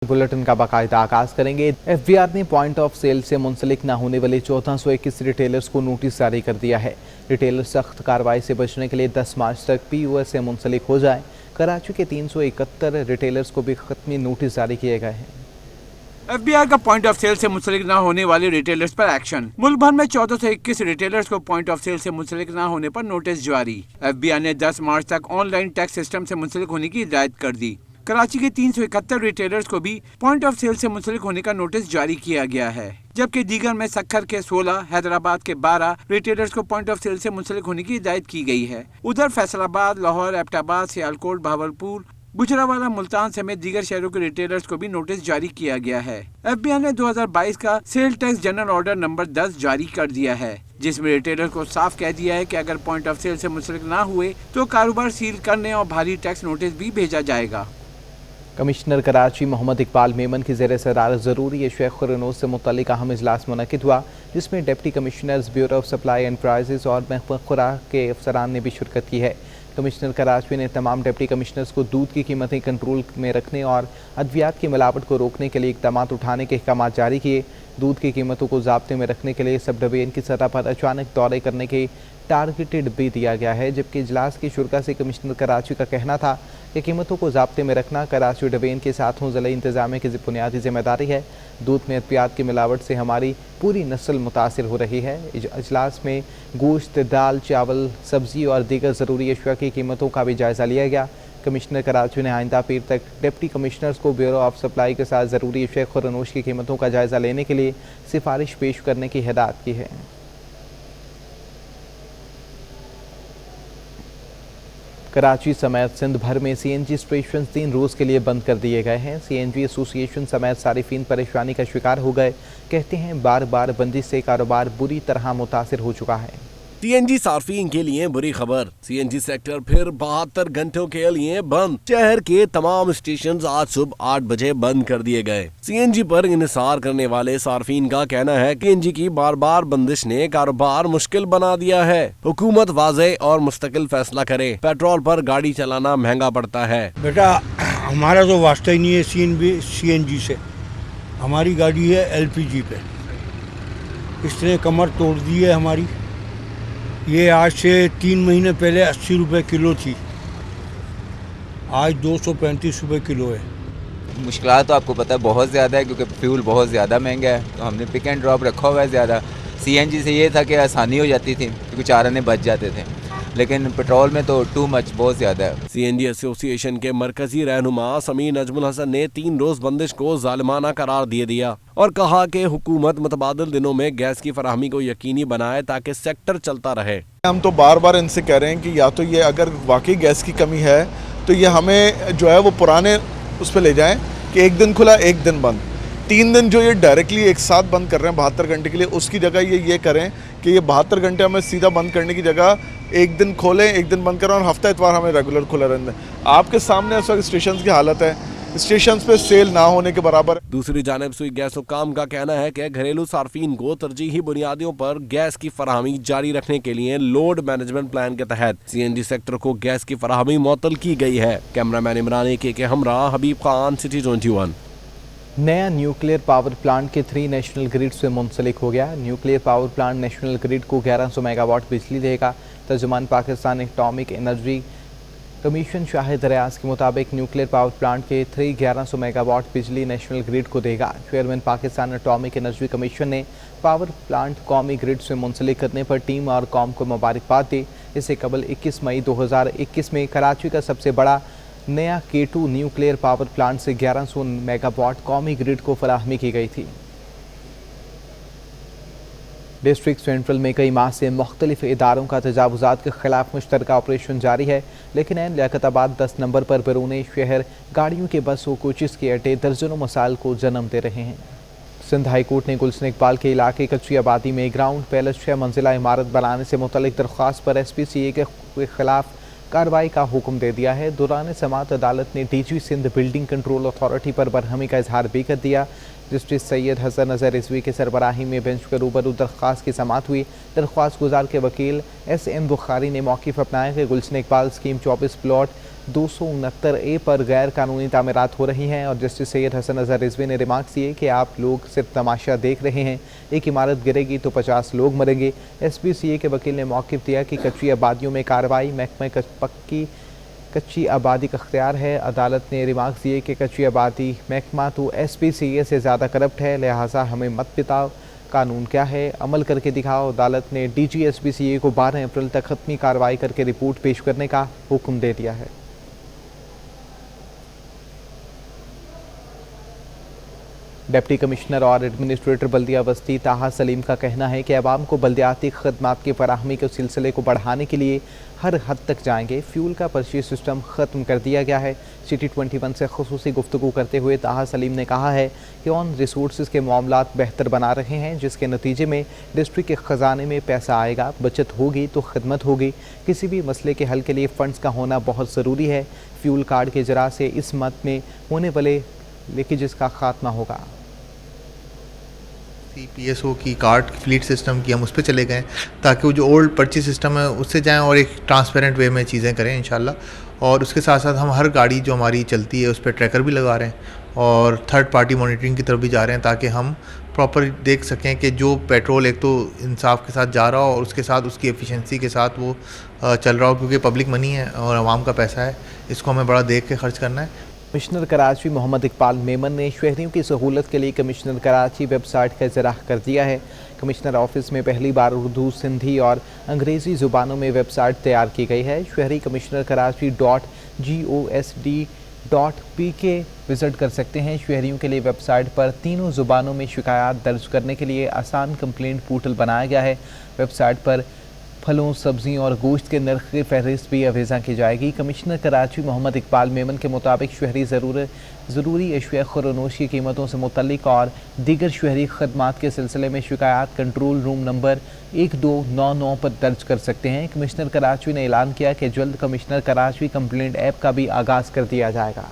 Bulletin का बाकायदा आगाज करेंगे। एफबीआर ने पॉइंट ऑफ सेल से मुंसलिक न होने वाले 1421 रिटेलर्स को नोटिस जारी कर दिया है। रिटेलर सख्त कार्रवाई से बचने के लिए 10 मार्च तक पीओएस से मुंसलिक हो जाएं। कराची के 371 रिटेलर्स को भी खत्मी नोटिस जारी किए गए हैं। एफबीआर का पॉइंट ऑफ सेल से मुंसलिक न होने वाले रिटेलर्स पर एक्शन। मुल्क भर में 1421 रिटेलर्स को पॉइंट ऑफ सेल से मुंसलिक न होने पर नोटिस जारी। एफबीआर ने 10 मार्च तक ऑनलाइन टैक्स सिस्टम से मुंसलिक होने की हिदायत कर दी। कराची के 371 रिटेलर्स को भी पॉइंट ऑफ सेल से मुंसलिक होने का नोटिस जारी किया गया है, जबकि दीगर में सक्खर के 16, हैदराबाद के 12 रिटेलर्स को पॉइंट ऑफ सेल से मुंसलिक होने की हिदायत की गई है। उधर फैसलाबाद, लाहौर, एबटाबाद, सियालकोट, भावलपुर, गुजरावाला, मुल्तान समेत दीगर शहरों के रिटेलर्स को भी नोटिस जारी किया गया है। एफबीआर ने 2022 का sale tax general order number 10 जारी कर दिया है, जिसमें रिटेलर को साफ कह दिया है कि अगर पॉइंट ऑफ सेल से मुंसलिक ना हुए तो कारोबार सील करने और भारी टैक्स नोटिस भी भेजा जाएगा। कमिश्नर कराची मोहम्मद इकबाल मेमन की ज़ेर सदारत ज़रूरी शेख खुरनूस से मुतल्लिक़ अहम इजलास मुनक़िद हुआ, जिसमें deputy commissioners, bureau of supply and prices और महकमा खुराक के अफसरान ने भी शिरकत की है। कमिश्नर कराची ने तमाम डिप्टी कमिश्नर्स को दूध की कीमतें कंट्रोल में रखने और अद्वियात की मिलावट को रोकने के लिए इक़दाम उठाने के अहकाम जारी किए। दूध की कीमतों को ज़ाब्ते में रखने के लिए सब डिवीजन की सतह पर अचानक दौरे करने के टारगेटेड भी दिया गया है, जबकि इजलास की शुरा से कमिश्नर कराची का कहना था कि कीमतों को ज़ाब्ते में रखना कराची डिवीजन के साथों ज़िले इंतजामिया की बुनियादी जिम्मेदारी है। दूध में अद्वियात की मिलावट से हमारी पूरी नस्ल मुतासिर हो रही है। इजलास में गोश्त, दाल, चावल, सब्जी और दीगर ज़रूरी अशिया की कीमतों का भी जायज़ा लिया गया। कमिश्नर कराची ने आइंदा पीर तक डिप्टी कमिश्नर्स को ब्यूरो ऑफ सप्लाई के साथ ज़रूरी अशिया खुरनोश की कीमतों का जायज़ा लेने के लिए सिफारिश पेश करने की हिदायत की है। कराची समेत सिंध भर में सीएनजी स्टेशन 3 रोज़ के लिए बंद कर दिए गए हैं। सीएनजी एसोसिएशन समेत सारिफीन परेशानी का शिकार हो गए। कहते हैं बार बार बंदिश से कारोबार बुरी तरह मुतासिर हो चुका है। सीएनजी सार्फिन के लिए बुरी खबर। सीएनजी सेक्टर फिर 72 घंटों के लिए बंद। शहर के तमाम स्टेशन आज सुबह 8 बजे बंद कर दिए गए। सीएनजी पर इन्हिसार करने वाले सार्फिन का कहना है कि सीएनजी की बार बार बंदिश ने कारोबार मुश्किल बना दिया है। हुकूमत वाज़े और मुस्तकिल फैसला करे। पेट्रोल पर गाड़ी चलाना महंगा पड़ता है। बेटा हमारा तो वास्ता ही नहीं है सीएनजी से। हमारी गाड़ी है एलपीजी पे। इसने कमर तोड़ दी है हमारी। ये आज से 3 महीने पहले 80 रुपये किलो थी, आज 235 रुपये किलो है। मुश्किलात तो आपको पता है बहुत ज़्यादा है, क्योंकि फ्यूल बहुत ज़्यादा महंगा है। तो हमने पिक एंड ड्रॉप रखा हुआ है ज़्यादा। सीएनजी से ये था कि आसानी हो जाती थी, क्योंकि 4 आने बच जाते थे, लेकिन पेट्रोल में तो टू मच बहुत ज़्यादा है। सीएनजी एसोसिएशन के मरकजी रहनुमा समीर नजमुल हसन ने 3 रोज़ बंदिश को जालिमाना करार दे दिया और कहा कि हुकूमत मुतबादिल दिनों में गैस की फराहमी को यकीनी बनाए ताकि सेक्टर चलता रहे। हम तो बार बार इनसे कह रहे हैं कि या तो ये अगर वाकई गैस की कमी है तो ये हमें जो है वो पुराने उस पर ले जाएं कि 1 दिन खुला 1 दिन बंद। 3 दिन जो ये डायरेक्टली एक साथ बंद कर रहे हैं 72 घंटे के लिए, उसकी जगह ये करें कि ये 72 घंटे हमें सीधा बंद करने की जगह 1 दिन खोलें 1 दिन बंद करें और हफ्ता इतवार हमें रेगुलर खुला रहने दें। आपके सामने इस वक्त स्टेशन की हालत है, स्टेशन पे सेल ना होने के बराबर। दूसरी जानिब सुई गैस हुक्काम का कहना है कि घरेलू सार्फिन को तरजीही बुनियादों पर गैस की फराहमी जारी रखने के लिए लोड मैनेजमेंट प्लान के तहत सीएनजी सेक्टर को गैस की फराहमी मुअत्तल की गई है। कैमरामैन इमरान के हमरा हबीब खान, सिटी 21। नया न्यूक्लियर पावर प्लांट के 3 नेशनल ग्रिड से मुंसलिक हो गया। Nuclear power plant national grid को 1100 मेगावाट बिजली देगा। तर्जुमान Pakistan atomic energy commission Shahid Riaz के मुताबिक न्यूक्लियर पावर प्लांट के 1100 मेगावाट बिजली नेशनल ग्रिड को देगा। Chairman Pakistan atomic energy commission ने पावर प्लांट कौमी ग्रिड से मुंसलिक करने पर टीम और कौम को मुबारकबाद दी। इससे कबल 21 मई 2021 में कराची का सबसे बड़ा नया K2 न्यूक्लियर पावर प्लांट से 1100 मेगावाट कौमी ग्रिड को फराहमी की गई थी। डिस्ट्रिक्ट सेंट्रल में कई माह से मुख्तलिफ इदारों का तजावुज़ात के खिलाफ मुश्तरका ऑपरेशन जारी है, लेकिन लियाकताबाद 10 नंबर पर बैरून शहर गाड़ियों के बस व कोचेस के अड्डे दर्जनों मसाइल को जन्म दे रहे हैं। सिंध हाई कोर्ट ने गुलशन इकबाल के इलाके कच्ची आबादी में ग्राउंड पैलेस 6 मंजिला इमारत बनाने से मुतल्लिक दरख्वास्त पर SPCA के खिलाफ कार्रवाई का हुक्म दे दिया है। दौरान समाअत अदालत ने DG Sindh building control authority पर बरहमी का इजहार भी कर दिया। जस्टिस सैयद हसन नज़र रिजवी के सरबराही में बेंच के रूबरू दरख्वास्त की समाअत हुई। दरख्वास्त गुजार के वकील SM बुखारी ने मौक़िफ़ अपनाया कि गुलशन इकबाल स्कीम 24 प्लॉट 269A पर गैर कानूनी तामीरात हो रही हैं और जस्टिस सैयद हसन अजहर रिजवी ने रिमार्क्स दिए कि आप लोग सिर्फ तमाशा देख रहे हैं, एक इमारत गिरेगी तो 50 लोग मरेंगे। SPCA के वकील ने मौक़िफ़ दिया कि कच्ची आबादियों में कार्रवाई महकमे पक्की कच्ची आबादी का अख्तियार है। अदालत ने रिमार्क्स दिए कि कच्ची आबादी महकमा तो SPCA से ज़्यादा करप्ट है, लिहाजा हमें मत बताओ कानून क्या है, अमल करके दिखाओ। अदालत ने DG SPCA को 12 अप्रैल तक खत्मी कार्रवाई करके रिपोर्ट पेश करने का हुक्म दे दिया है। डिप्टी कमिश्नर और एडमिनिस्ट्रेटर बल्दिया बस्ती ताहा सलीम का कहना है कि अवाम को बल्दियाती खदमात की फराहमी के सिलसिले को बढ़ाने के लिए हर हद तक जाएंगे। फ्यूल का परचेज सिस्टम ख़त्म कर दिया गया है। सिटी 21 से खुसूसी गुफ्तगू करते हुए ताहा सलीम ने कहा है कि ऑन रिसोर्स के मामलात बेहतर बना रहे हैं, जिसके नतीजे में डिस्ट्रिक्ट के ख़जाने में पैसा आएगा, बचत होगी तो खिदमत होगी। किसी भी मसले के हल के लिए फ़ंड्स का होना बहुत ज़रूरी है। फ्यूल कार्ड के जरा से इस मद में होने वाले लीकेजेस का खात्मा होगा। PSO की कार्ड फ्लीट सिस्टम की हम उस पर चले गए ताकि वो जो ओल्ड परचेज सिस्टम है उससे जाएं और एक ट्रांसपेरेंट वे में चीज़ें करें इंशाल्लाह। और उसके साथ साथ हम हर गाड़ी जो हमारी चलती है उस पर ट्रैकर भी लगा रहे हैं और थर्ड पार्टी मॉनिटरिंग की तरफ भी जा रहे हैं ताकि हम प्रॉपर देख सकें कि जो पेट्रोल एक तो इंसाफ के साथ जा रहा हो और उसके साथ उसकी एफिशिएंसी के साथ वो चल रहा हो, क्योंकि पब्लिक मनी है और आवाम का पैसा है, इसको हमें बड़ा देख के खर्च करना है। कमिश्नर कराची मोहम्मद इकबाल मेमन ने शहरियों की सहूलत के लिए कमिश्नर कराची वेबसाइट का इज़राह कर दिया है। कमिश्नर ऑफिस में पहली बार उर्दू, सिंधी और अंग्रेज़ी ज़ुबानों में वेबसाइट तैयार की गई है। शहरी कमिश्नर कराची .gosd.pk विज़िट कर सकते हैं। शहरियों के लिए वेबसाइट पर तीनों ज़ुबानों में शिकायत दर्ज करने के लिए आसान कंप्लेंट पोर्टल बनाया गया है। वेबसाइट पर फलों, सब्जियों और गोश्त के नर्ख की फहरिस्त भी अवेज़ा की जाएगी। कमिश्नर कराची मोहम्मद इकबाल मेमन के मुताबिक शहरी ज़रूरी अशिया खुरनोश की कीमतों से मुतल्लिक और दीगर शहरी खदमात के सिलसिले में शिकायत कंट्रोल रूम नंबर 1299 पर दर्ज कर सकते हैं। कमिश्नर कराची ने ऐलान किया कि जल्द कमिश्नर कराची कंप्लेंट ऐप का भी आगाज़ कर दिया जाएगा।